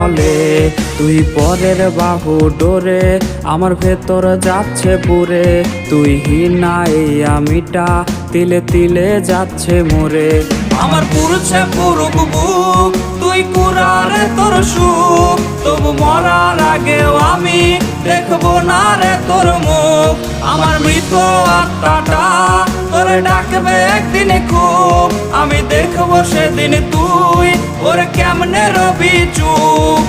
বলে তুই পরের বাহু ডোরে আমার ভেতর যাচ্ছে পুরে, তুই হিনা এই আমিটা তিলে তিলে যাচ্ছে মোরে। আমার পুরুষে পুরুক বুক তুই কুরারে তোর সুখ, তবু মরার আগেও আমি দেখবো না রে তোর মুখ। আমার মৃত আত্মাটা তোরে ডাকবে একদিন খুব, আমি দেখবো সেদিন তুই ওরে কেমনে রবি চুপ।